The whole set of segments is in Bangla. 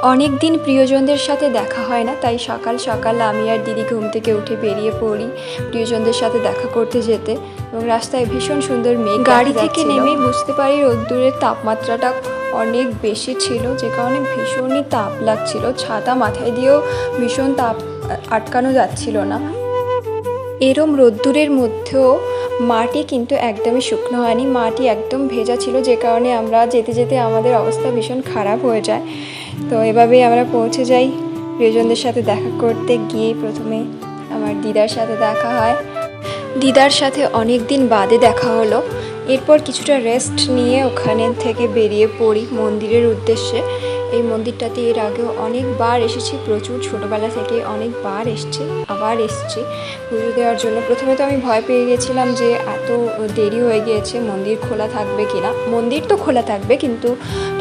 অনেক দিন প্রিয়জনদের সাথে দেখা হয় না, তাই সকাল সকাল আমি আর দিদি ঘুম থেকে উঠে বেরিয়ে পড়ি প্রিয়জনদের সাথে দেখা করতে যেতে। এবং রাস্তায় ভীষণ সুন্দর মেঘ, গাড়ি থেকে নেমেই বুঝতে পারি রোদ্দুরের তাপমাত্রাটা অনেক বেশি ছিল, যে কারণে ভীষণই তাপ লাগছিল। ছাতা মাথায় দিয়েও ভীষণ তাপ আটকানো যাচ্ছিল না। এরম রোদ্দুরের মধ্যেও মাটি কিন্তু একদমই শুকনো হয়নি, মাটি একদম ভেজা ছিল, যে কারণে আমরা যেতে যেতে আমাদের অবস্থা ভীষণ খারাপ হয়ে যায়। তো এভাবেই আমরা পৌঁছে যাই প্রিয়জনদের সাথে দেখা করতে। গিয়ে প্রথমে আমার দিদার সাথে দেখা হয়, দিদার সাথে অনেক দিন বাদে দেখা হলো। এরপর কিছুটা রেস্ট নিয়ে ওখানে থেকে বেরিয়ে পড়ি মন্দিরের উদ্দেশ্যে। এই মন্দিরটাতে এর আগেও অনেকবার এসেছি, প্রচুর ছোটোবেলা থেকে অনেকবার এসেছি, আবার এসেছি পুজো দেওয়ার জন্য। প্রথমে তো আমি ভয় পেয়ে গেছিলাম যে এত দেরি হয়ে গিয়েছে, মন্দির খোলা থাকবে কিনা। মন্দির তো খোলা থাকবে, কিন্তু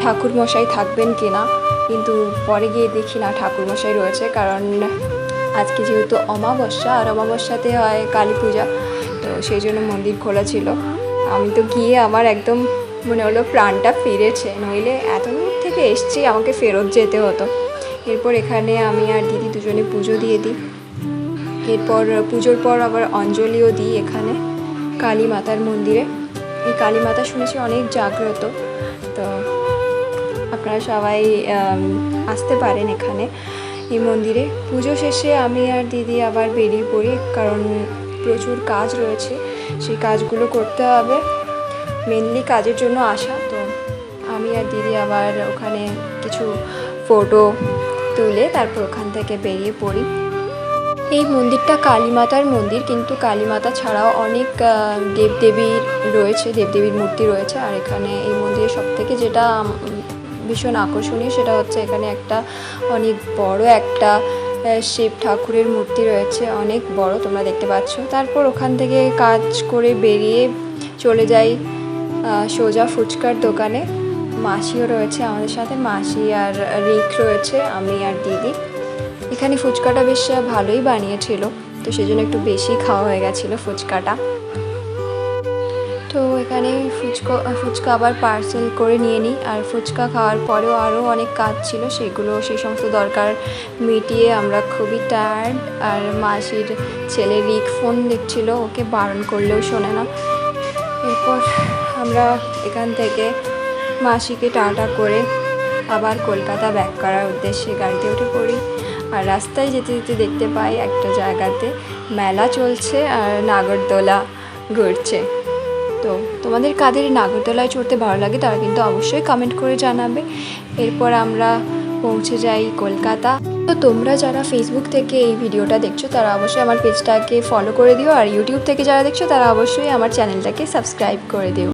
ঠাকুরমশাই থাকবেন কিনা। কিন্তু পরে গিয়ে দেখি না, ঠাকুরমশাই রয়েছে, কারণ আজকে যেহেতু অমাবস্যা, আর অমাবস্যাতে হয় কালী পূজা, তো সেই জন্য মন্দির খোলা ছিল। আমি তো গিয়ে আমার একদম মনে হলো প্রাণটা ফিরেছে, নইলে এত দূর থেকে এসছি, আমাকে ফেরত যেতে হতো। এরপর এখানে আমি আর দিদি দুজনে পুজো দিয়ে দিই। এরপর পুজোর পর আবার অঞ্জলিও দিই এখানে কালী মাতার মন্দিরে। এই কালী মাতা শুনেছি অনেক জাগ্রত, তো আপনারা সবাই আসতে পারেন এখানে এই মন্দিরে। পুজো শেষে আমি আর দিদি আবার বেরিয়ে পড়ি, কারণ প্রচুর কাজ রয়েছে, সেই কাজগুলো করতে হবে, মেনলি কাজের জন্য আসা। তো আমি আর দিদি আবার ওখানে কিছু ফটো তুলে তারপর ওখান থেকে বেরিয়ে পড়ি। এই মন্দিরটা কালী মাতার মন্দির, কিন্তু কালী মাতা ছাড়াও অনেক দেবদেবীর রয়েছে, দেবদেবীর মূর্তি রয়েছে। আর এখানে এই মন্দিরের সবথেকে যেটা ভীষণ আকর্ষণীয় সেটা হচ্ছে এখানে একটা অনেক বড় একটা শিব ঠাকুরের মূর্তি রয়েছে, অনেক বড়, তোমরা দেখতে পাচ্ছ। তারপর ওখান থেকে কাজ করে বেরিয়ে চলে যাই সোজা ফুচকার দোকানে। মাসিও রয়েছে আমাদের সাথে, মাসি আর রিক রয়েছে, আমি আর দিদি। এখানে ফুচকাটা বেশ ভালোই বানিয়েছিল, তো সেজন্য একটু বেশি খাওয়া হয়ে গেছিলো ফুচকাটা। তো এখানে ফুচকা আবার পার্সেল করে নিয়ে নিই। আর ফুচকা খাওয়ার পরেও আরও অনেক কাজ ছিল, সেই সমস্ত দরকার মিটিয়ে আমরা খুবই টায়ার্ড। আর মাসির ছেলে রিক ফোন দেখছিল, ওকে বারণ করলেও শোনে না। এরপর আমরা এখান থেকে মাসিকে টাটা করে আবার কলকাতা ব্যাক করার উদ্দেশ্যে গাড়িতে উঠে পড়ি। আর রাস্তায় যেতে যেতে দেখতে পাই একটা জায়গাতে মেলা চলছে আর নাগরদোলা ঘুরছে। তো তোমাদের কাদের নাগরদোলায় চড়তে ভালো লাগে তারা কিন্তু অবশ্যই কমেন্ট করে জানাবে। এরপর আমরা পৌঁছে যাই কলকাতা। তো তোমরা যারা ফেসবুক থেকে এই ভিডিওটা দেখছো তারা অবশ্যই আমার পেজটাকে ফলো করে দিও, আর ইউটিউব থেকে যারা দেখছো তারা অবশ্যই আমার চ্যানেলটাকে সাবস্ক্রাইব করে দিও।